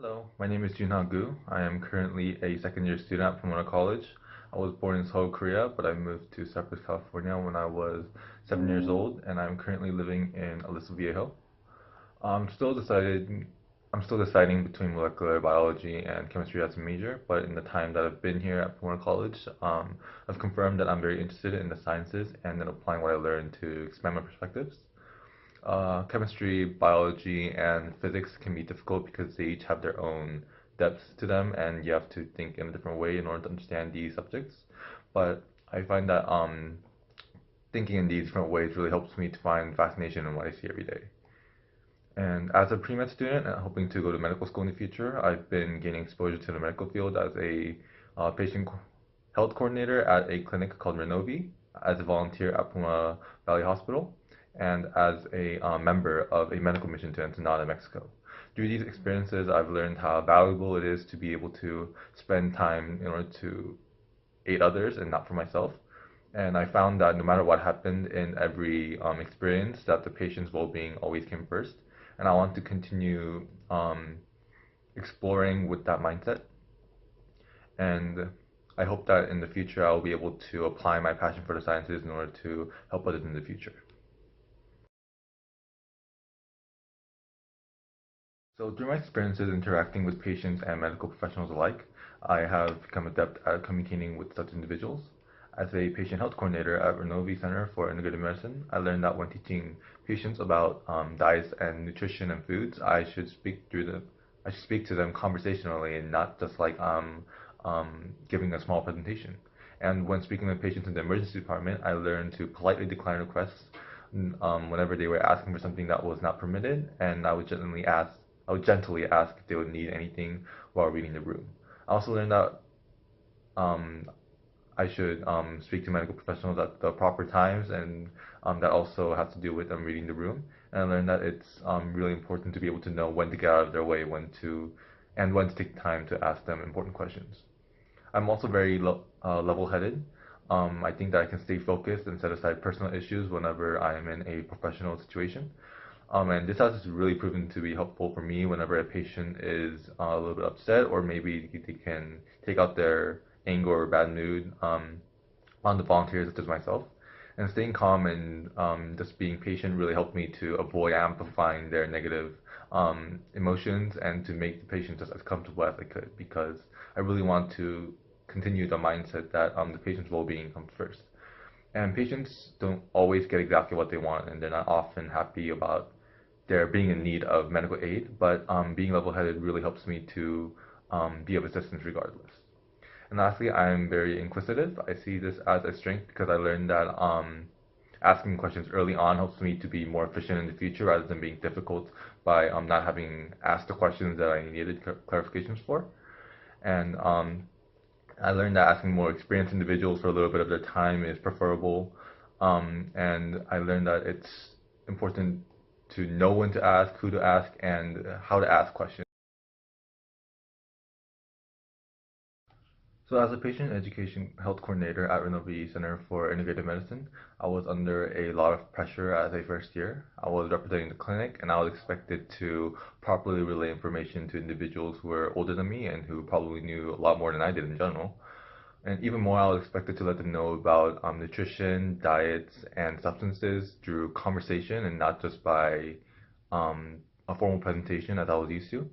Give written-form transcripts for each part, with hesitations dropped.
Hello, my name is Junha Gu. I am currently a second year student at Pomona College. I was born in Seoul, Korea, but I moved to Cypress, California when I was 7 years old, and I'm currently living in Aliso Viejo. I'm still decided, I'm still deciding between molecular biology and chemistry as a major, but in the time that I've been here at Pomona College, I've confirmed that I'm very interested in the sciences and in applying what I learned to expand my perspectives. Chemistry, biology, and physics can be difficult because they each have their own depths to them, and you have to think in a different way in order to understand these subjects. But I find that thinking in these different ways really helps me to find fascination in what I see every day. And as a pre-med student and hoping to go to medical school in the future, I've been gaining exposure to the medical field as a patient health coordinator at a clinic called Renovi, as a volunteer at Puma Valley Hospital, and as a member of a medical mission to Ensenada, Mexico. Through these experiences, I've learned how valuable it is to be able to spend time in order to aid others and not for myself. And I found that no matter what happened in every experience, that the patient's well-being always came first. And I want to continue exploring with that mindset. And I hope that in the future I'll be able to apply my passion for the sciences in order to help others in the future. So through my experiences interacting with patients and medical professionals alike, I have become adept at communicating with such individuals. As a patient health coordinator at Renovi Center for Integrative Medicine, I learned that when teaching patients about diets and nutrition and foods, I should speak to them conversationally and not just like giving a small presentation. And when speaking with patients in the emergency department, I learned to politely decline requests whenever they were asking for something that was not permitted, and I would gently ask if they would need anything while reading the room. I also learned that um, I should speak to medical professionals at the proper times, and that also has to do with reading the room. And I learned that it's really important to be able to know when to get out of their way, when to take time to ask them important questions. I'm also very level-headed. I think that I can stay focused and set aside personal issues whenever I am in a professional situation. And this has really proven to be helpful for me whenever a patient is a little bit upset, or maybe they can take out their anger or bad mood on the volunteers such as myself. And staying calm and just being patient really helped me to avoid amplifying their negative emotions and to make the patient just as comfortable as I could, because I really want to continue the mindset that the patient's well-being comes first. And patients don't always get exactly what they want, and they're not often happy about their being in need of medical aid, but being level-headed really helps me to be of assistance regardless. And lastly, I'm very inquisitive. I see this as a strength because I learned that asking questions early on helps me to be more efficient in the future rather than being difficult by not having asked the questions that I needed clarifications for. And I learned that asking more experienced individuals for a little bit of their time is preferable. And I learned that it's important to know when to ask, who to ask, and how to ask questions. So as a patient education health coordinator at Renovi Center for Integrative Medicine, I was under a lot of pressure as a first year. I was representing the clinic, and I was expected to properly relay information to individuals who were older than me and who probably knew a lot more than I did in general. And even more, I was expected to let them know about nutrition, diets, and substances through conversation and not just by a formal presentation as I was used to.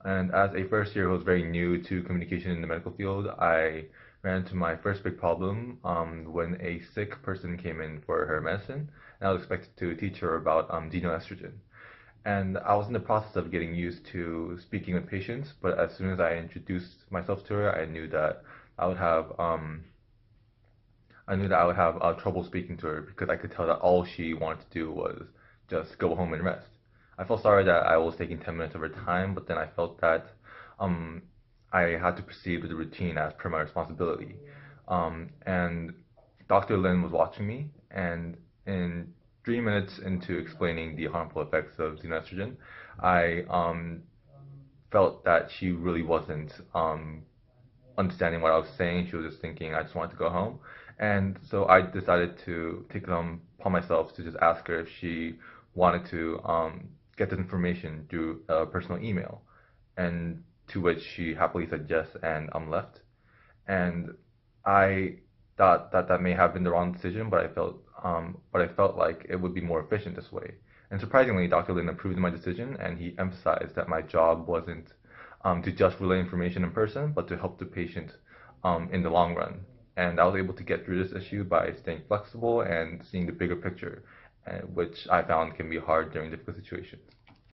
And as a first year who was very new to communication in the medical field, I ran into my first big problem when a sick person came in for her medicine, and I was expected to teach her about xenoestrogen. And I was in the process of getting used to speaking with patients, but as soon as I introduced myself to her, I would have I would have trouble speaking to her because I could tell that all she wanted to do was just go home and rest. I felt sorry that I was taking 10 minutes of her time, but then I felt that um, I had to proceed with the routine as per my responsibility. And Dr. Lin was watching me, and in 3 minutes into explaining the harmful effects of xenoestrogen, I felt that she really wasn't understanding what I was saying. She was just thinking I just wanted to go home. And so I decided to take it upon myself to just ask her if she wanted to get this information through a personal email. and to which she happily said yes and left. And I thought that that may have been the wrong decision, but I felt like it would be more efficient this way. And surprisingly, Dr. Lin approved my decision, and he emphasized that my job wasn't to just relay information in person, but to help the patient in the long run. And I was able to get through this issue by staying flexible and seeing the bigger picture, which I found can be hard during difficult situations.